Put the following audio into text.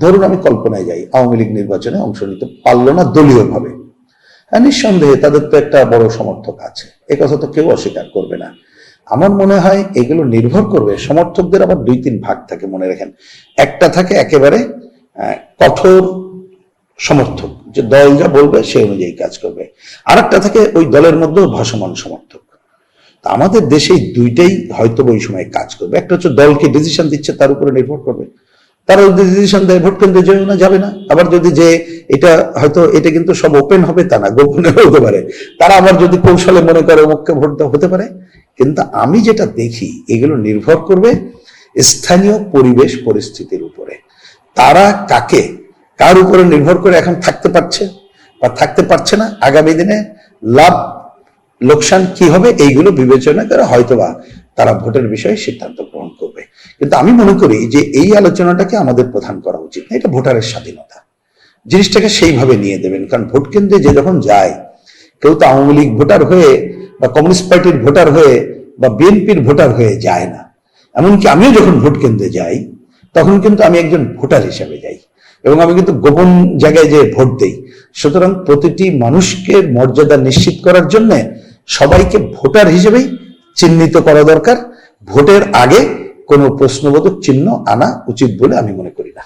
ধরুন আমি কল্পনায় যাই, আওয়ামী লীগ নির্বাচনে অংশ নিতে পারলো না দলীয়ভাবে, হ্যাঁ নিঃসন্দেহে তাদের তো একটা বড় সমর্থক আছে, এ কথা তো কেউ অস্বীকার করবে না। আমার মনে হয় এগুলো নির্ভর করবে, সমর্থকদের আবার 2-3 ভাগ থাকে মনে রাখেন। একটা থাকে একেবারে কঠোর সমর্থক, যে দল যা বলবে সে অনুযায়ী কাজ করবে, আর একটা থাকে ওই দলের মধ্যেও ভাসমান সমর্থক। তা আমাদের দেশে দুইটাই হয়তো ওই সময় কাজ করবে। একটা হচ্ছে দলকে ডিসিশন দিচ্ছে তার উপরে নির্ভর করবে, তারা যদি ডিসিশন দেয় ভোট কেন্দ্রে যাবে না যাবে না, আবার যদি যে এটা হয়তো এটা কিন্তু সব ওপেন হবে তা না, গোপনে হতে পারে, তারা আবার যদি কৌশলে মনে করে মুখকে ভোট দেওয়া হতে পারে। কিন্তু আমি যেটা দেখি এগুলো নির্ভর করবে স্থানীয় পরিবেশ পরিস্থিতির উপরে, তারা কাকে কার উপরে নির্ভর করে এখন থাকতে পারছে বা থাকতে পারছে না, আগামী দিনে লাভ লোকসান কি হবে এইগুলো বিবেচনা করে হয়তোবা তারা ভোটের বিষয়ে সিদ্ধান্ত গ্রহণ করবে। কিন্তু আমি মনে করি যে এই আলোচনাটাকে আমাদের প্রধান করা উচিত না, এটা ভোটারের স্বাধীনতা, জিনিসটাকে সেইভাবে নিয়ে দেবেন। কারণ ভোট কেন্দ্রে যে যখন যায়, কেউ তো আওয়ামী লীগ ভোটার হয়ে বা কমিউনিস্ট পার্টির ভোটার হয়ে বা বিএনপির ভোটার হয়ে যায় না। এমনকি আমিও যখন ভোট কেন্দ্রে যাই তখন কিন্তু আমি একজন ভোটার হিসেবে যাই এবং আমি কিন্তু গোপন জায়গায় যে ভোট দেই। সুতরাং প্রতিটি মানুষকে মর্যাদা নিশ্চিত করার জন্য সবাইকে ভোটার হিসেবেই চিহ্নিত করা দরকার। ভোটের আগে কোনো প্রশ্নবোধক চিহ্ন আনা উচিত বলে আমি মনে করি না।